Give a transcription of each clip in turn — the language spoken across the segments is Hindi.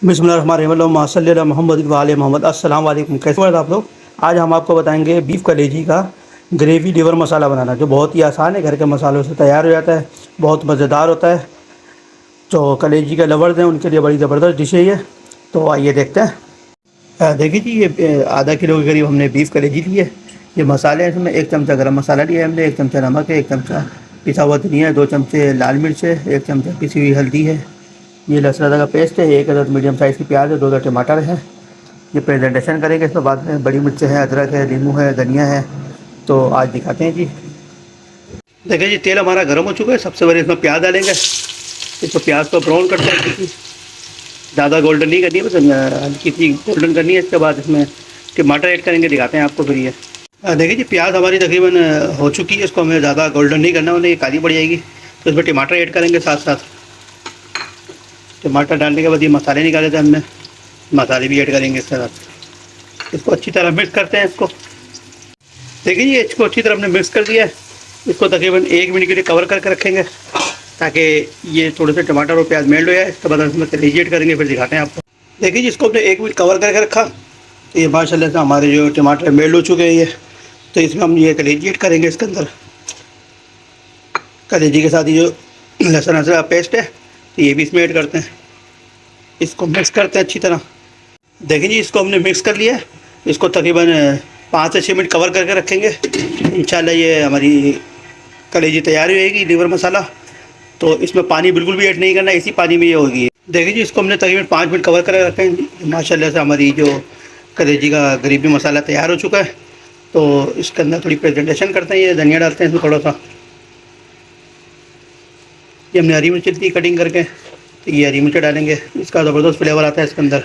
बिस्मिल्लाहिर्रहमानिर्रहीम सल्लल्लाहु मोहम्मद वाले मोहम्मद। अस्सलाम वालेकुम। कैसे हैं आप लोग? आज हम आपको बताएंगे बीफ कलेजी का ग्रेवी लीवर मसाला बनाना, जो बहुत ही आसान है, घर के मसालों से तैयार हो जाता है, बहुत मज़ेदार होता है। तो कलेजी के लवर्स हैं उनके लिए बड़ी ज़बरदस्त डिश है ये। तो आइए देखते हैं। देखिए जी, ये आधा किलो के करीब हमने बीफ कलेजी ली है। ये मसाले हैं, इसमें 1 चमचा गरम मसाला लिया है हमने, 1 चमचा नमक है, 1 चमचा पिसा हुआ धनिया है, 2 चमचे लाल मिर्च है, 1 चमचा पिसी हुई हल्दी है, ये लहसुन अदरक का पेस्ट है, 1 अदद मीडियम साइज़ की प्याज है, 2 टमाटर है। ये प्रेजेंटेशन करेंगे इसमें बाद में। बड़ी मिर्च है, अदरक है, नींबू है, धनिया है। तो आज दिखाते हैं जी। देखिए जी, तेल हमारा गर्म हो चुका है। सबसे पहले इसमें प्याज डालेंगे। इसमें प्याज को ब्राउन करते हैं, ज़्यादा गोल्डन नहीं करनी है, बस हल्की सी गोल्डन करनी है। इसके बाद इसमें टमाटर ऐड करेंगे, दिखाते हैं आपको फिर ये। देखिए जी, प्याज हमारी तकरीबन हो चुकी है। इसको हमें ज़्यादा गोल्डन नहीं करना, वरना ये काली पड़ जाएगी। तो इसमें टमाटर ऐड करेंगे साथ साथ। टमाटर डालने के बाद ये मसाले निकाले थे हमने, मसाले भी ऐड करेंगे इसके साथ। इसको अच्छी तरह मिक्स करते हैं इसको। देखिए जी, इसको अच्छी तरह हमने मिक्स कर दिया है। इसको तकरीबन 1 मिनट के लिए कवर करके रखेंगे, ताकि ये थोड़े से टमाटर और प्याज मेल्ट हो जाए। इसके बाद इसमें कलेजी ऐड करेंगे, फिर दिखाते हैं आपको। देखिए जी, इसको हमने 1 मिनट कवर करके रखा। तो ये माशाल्लाह से हमारे जो टमाटर मेल्ट हो चुके हैं ये। तो इसमें हम ये कलेजी ऐड करेंगे इसके अंदर। कलेजी के साथ ये जो लहसुन अदरक का पेस्ट है, तो ये भी इसमें ऐड करते हैं। इसको मिक्स करते हैं अच्छी तरह। देखिए जी, इसको हमने मिक्स कर लिया है। इसको तकरीबन 5 से 6 मिनट कवर करके रखेंगे। इंशाल्लाह ये हमारी कलेजी तैयार हो जाएगी, लीवर मसाला। तो इसमें पानी बिल्कुल भी ऐड नहीं करना, इसी पानी में ये होगी। देखिए जी, इसको हमने तकरीबन 5 मिनट कवर करके रखे हैं। माशाल्लाह से हमारी जो कलेजी का ग्रेवी मसाला तैयार हो चुका है। तो इसके अंदर थोड़ी प्रेजेंटेशन करते हैं। ये धनिया डालते हैं इसमें थोड़ा सा। ये हमने हरी मिर्च दी कटिंग करके, तो ये हरी मिर्च डालेंगे, इसका ज़बरदस्त फ्लेवर आता है इसके अंदर।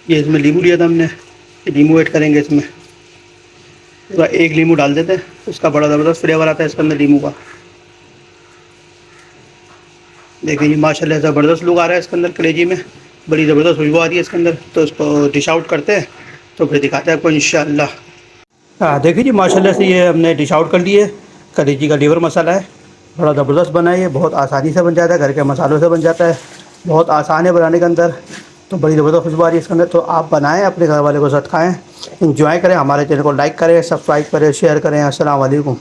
ये इसमें नींबू लिया था हमने, ये नींबू ऐड करेंगे इसमें। पूरा 1 नींबू डाल देते हैं, उसका बड़ा ज़बरदस्त फ्लेवर आता है इसके अंदर नींबू का। देखिए जी, माशाल्लाह ज़बरदस्त लुक आ रहा है इसके अंदर कलेजी में, बड़ी ज़बरदस्त खुशबू आ रही है इसके अंदर। तो इसको डिश आउट करते हैं, तो फिर दिखाते हैं आपको इंशाअल्लाह। देखिए जी, माशाल्लाह से ये हमने डिश आउट कर लिए। कलेजी का लीवर मसाला है, बड़ा ज़बरदस्त बना है। ये बहुत आसानी से बन जाता है, घर के मसालों से बन जाता है, बहुत आसान है बनाने के अंदर। तो बड़ी ज़बरदस्त खुशबू आ रही है इसके अंदर। तो आप बनाएं, अपने घर वाले को साथ खाएँ, इंजॉय करें। हमारे चैनल को लाइक करें, सब्सक्राइब करें, शेयर करें। अस्सलाम वालेकुम।